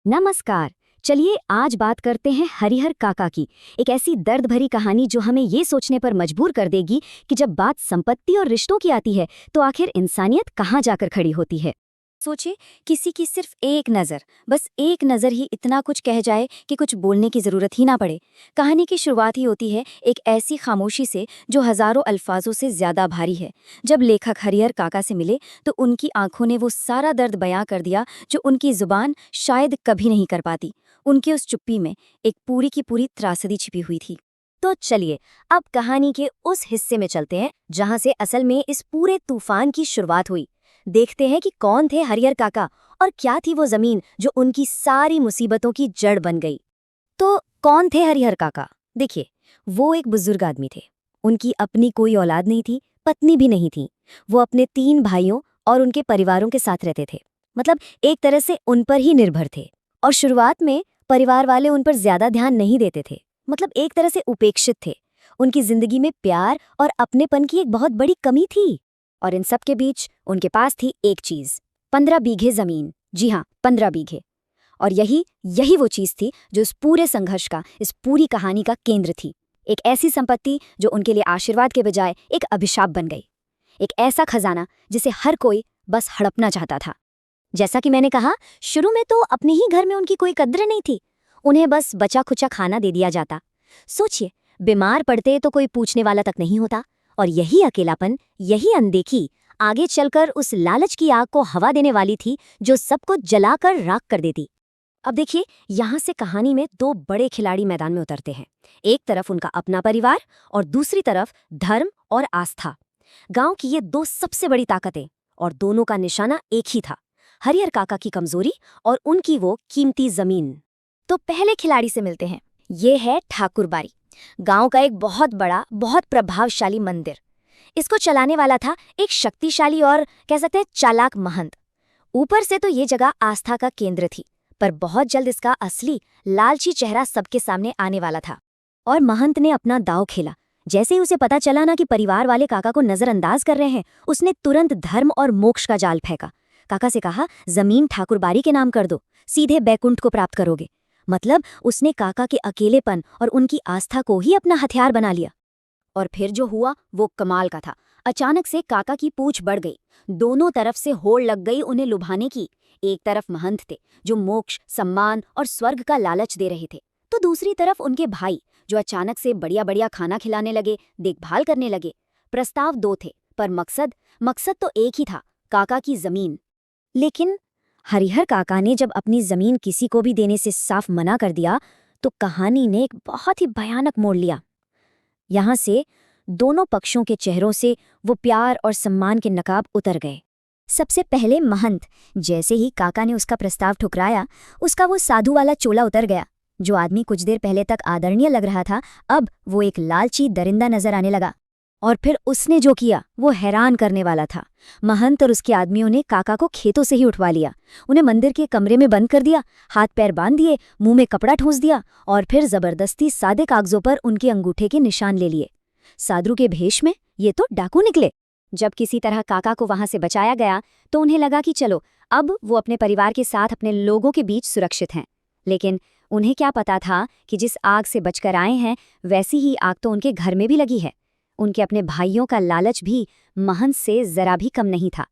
नमस्कार। चलिए आज बात करते हैं हरिहर काका की। एक ऐसी दर्द भरी कहानी जो हमें ये सोचने पर मजबूर कर देगी कि जब बात संपत्ति और रिश्तों की आती है तो आखिर इंसानियत कहाँ जाकर खड़ी होती है। सोचिए, किसी की सिर्फ एक नज़र, बस एक नज़र ही इतना कुछ कह जाए कि कुछ बोलने की ज़रूरत ही ना पड़े। कहानी की शुरुआत ही होती है एक ऐसी खामोशी से जो हज़ारों अल्फाजों से ज़्यादा भारी है। जब लेखक हरिहर काका से मिले तो उनकी आंखों ने वो सारा दर्द बयां कर दिया जो उनकी ज़ुबान शायद कभी नहीं कर पाती। उनकी उस चुप्पी में एक पूरी की पूरी त्रासदी छिपी हुई थी। तो चलिए अब कहानी के उस हिस्से में चलते हैं जहां से असल में इस पूरे तूफान की शुरुआत हुई। देखते हैं कि कौन थे हरिहर काका और क्या थी वो जमीन जो उनकी सारी मुसीबतों की जड़ बन गई। तो कौन थे हरिहर काका? देखिए, वो एक बुजुर्ग आदमी थे। उनकी अपनी कोई औलाद नहीं थी, पत्नी भी नहीं थी। वो अपने 3 भाइयों और उनके परिवारों के साथ रहते थे। मतलब एक तरह से उन पर ही निर्भर थे। और शुरुआत में परिवार वाले उन पर ज्यादा ध्यान नहीं देते थे। मतलब एक तरह से उपेक्षित थे। उनकी जिंदगी में प्यार और अपनेपन की एक बहुत बड़ी कमी थी। और इन सब के बीच उनके पास थी एक चीज, 15 बीघे जमीन। जी हाँ, 15 बीघे। और यही यही वो चीज थी जो इस पूरे संघर्ष का, इस पूरी कहानी का केंद्र थी। एक ऐसी संपत्ति जो उनके लिए आशीर्वाद के बजाय एक अभिशाप बन गई। एक ऐसा खजाना जिसे हर कोई बस हड़पना चाहता था। जैसा कि मैंने कहा, शुरू में तो अपने ही घर में उनकी कोई कद्र नहीं थी। उन्हें बस बचा खुचा खाना दे दिया जाता। सोचिए, बीमार पड़ते तो कोई पूछने वाला तक नहीं होता। और यही अकेलापन, यही अनदेखी आगे चलकर उस लालच की आग को हवा देने वाली थी जो सबको जलाकर राख कर देती। अब देखिए, यहाँ से कहानी में 2 बड़े खिलाड़ी मैदान में उतरते हैं। एक तरफ उनका अपना परिवार और दूसरी तरफ धर्म और आस्था। गांव की ये 2 सबसे बड़ी ताकतें, और दोनों का निशाना एक ही था, हरिहर काका की कमजोरी और उनकी वो कीमती जमीन। तो पहले खिलाड़ी से मिलते हैं। ये है ठाकुरबाड़ी, गांव का एक बहुत बड़ा, बहुत प्रभावशाली मंदिर। इसको चलाने वाला था एक शक्तिशाली और कह सकते हैं चालाक महंत। ऊपर से तो ये जगह आस्था का केंद्र थी, पर बहुत जल्द इसका असली लालची चेहरा सबके सामने आने वाला था। और महंत ने अपना दांव खेला। जैसे ही उसे पता चला ना कि परिवार वाले काका को नजरअंदाज कर रहे हैं, उसने तुरंत धर्म और मोक्ष का जाल फेंका। काका से कहा, जमीन ठाकुरबाड़ी के नाम कर दो, सीधे बैकुंठ को प्राप्त करोगे। मतलब उसने काका के अकेलेपन और उनकी आस्था को ही अपना हथियार बना लिया। और फिर जो हुआ वो कमाल का था। अचानक से काका की पूंछ बढ़ गई। दोनों तरफ से होड़ लग गई उन्हें लुभाने की। एक तरफ महंत थे जो मोक्ष, सम्मान और स्वर्ग का लालच दे रहे थे, तो दूसरी तरफ उनके भाई जो अचानक से बढ़िया बढ़िया खाना खिलाने लगे, देखभाल करने लगे। प्रस्ताव 2 थे, पर मकसद मकसद तो एक ही था, काका की जमीन। लेकिन हरिहर काका ने जब अपनी जमीन किसी को भी देने से साफ मना कर दिया तो कहानी ने एक बहुत ही भयानक मोड़ लिया। यहाँ से दोनों पक्षों के चेहरों से वो प्यार और सम्मान के नकाब उतर गए। सबसे पहले महंत, जैसे ही काका ने उसका प्रस्ताव ठुकराया, उसका वो साधु वाला चोला उतर गया। जो आदमी कुछ देर पहले तक आदरणीय लग रहा था, अब वो एक लालची दरिंदा नजर आने लगा। और फिर उसने जो किया वो हैरान करने वाला था। महंत और उसके आदमियों ने काका को खेतों से ही उठवा लिया, उन्हें मंदिर के कमरे में बंद कर दिया, हाथ पैर बांध दिए, मुंह में कपड़ा ठूंस दिया और फिर जबरदस्ती सादे कागजों पर उनके अंगूठे के निशान ले लिए। साधु के भेष में ये तो डाकू निकले। जब किसी तरह काका को वहां से बचाया गया तो उन्हें लगा कि चलो अब वो अपने परिवार के साथ अपने लोगों के बीच सुरक्षित हैं। लेकिन उन्हें क्या पता था कि जिस आग से बचकर आए हैं वैसी ही आग तो उनके घर में भी लगी है। उनके अपने भाइयों का लालच भी महंत से जरा भी कम नहीं था।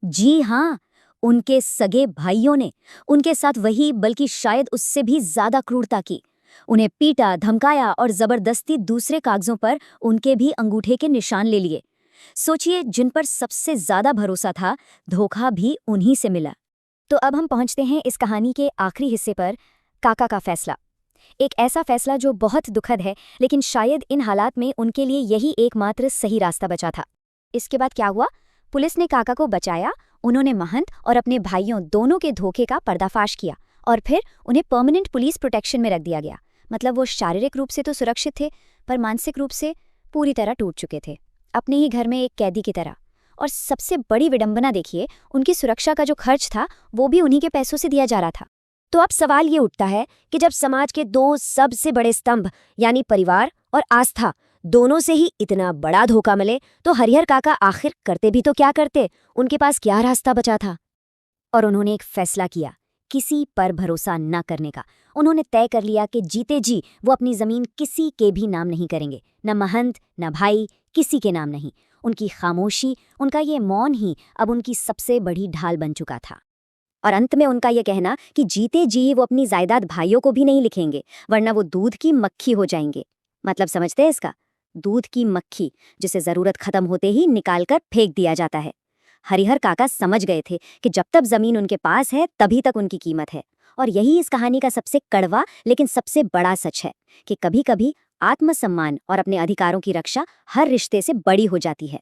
जी हाँ, उनके सगे भाइयों ने उनके साथ वही, बल्कि शायद उससे भी ज्यादा क्रूरता की। उन्हें पीटा, धमकाया और जबरदस्ती दूसरे कागजों पर उनके भी अंगूठे के निशान ले लिए। सोचिए, जिन पर सबसे ज्यादा भरोसा था, धोखा भी उन्हीं से मिला। तो अब हम पहुंचते हैं इस कहानी के आखिरी हिस्से पर, काका का फैसला। एक ऐसा फैसला जो बहुत दुखद है, लेकिन शायद इन हालात में उनके लिए यही एकमात्र सही रास्ता बचा था। इसके बाद क्या हुआ? पुलिस ने काका को बचाया। उन्होंने महंत और अपने भाइयों दोनों के धोखे का पर्दाफाश किया और फिर उन्हें परमानेंट पुलिस प्रोटेक्शन में रख दिया गया। मतलब वो शारीरिक रूप से तो सुरक्षित थे, पर मानसिक रूप से पूरी तरह टूट चुके थे, अपने ही घर में एक कैदी की तरह। और सबसे बड़ी विडंबना देखिए, उनकी सुरक्षा का जो खर्च था वो भी उन्हीं के पैसों से दिया जा रहा था। तो अब सवाल ये उठता है कि जब समाज के 2 सबसे बड़े स्तंभ यानी परिवार और आस्था, दोनों से ही इतना बड़ा धोखा मिले, तो हरिहर काका आखिर करते भी तो क्या करते? उनके पास क्या रास्ता बचा था? और उन्होंने एक फैसला किया किसी पर भरोसा न करने का। उन्होंने तय कर लिया कि जीते जी वो अपनी ज़मीन किसी के भी नाम नहीं करेंगे, न महंत न भाई, किसी के नाम नहीं। उनकी खामोशी, उनका ये मौन ही अब उनकी सबसे बड़ी ढाल बन चुका था। और अंत में उनका ये कहना कि जीते जी वो अपनी जायदाद भाइयों को भी नहीं लिखेंगे, वरना वो दूध की मक्खी हो जाएंगे। मतलब समझते हैं इसका? दूध की मक्खी, जिसे ज़रूरत खत्म होते ही निकाल कर फेंक दिया जाता है। हरिहर काका समझ गए थे कि जब तक ज़मीन उनके पास है तभी तक उनकी कीमत है। और यही इस कहानी का सबसे कड़वा लेकिन सबसे बड़ा सच है कि कभी कभी आत्मसम्मान और अपने अधिकारों की रक्षा हर रिश्ते से बड़ी हो जाती है।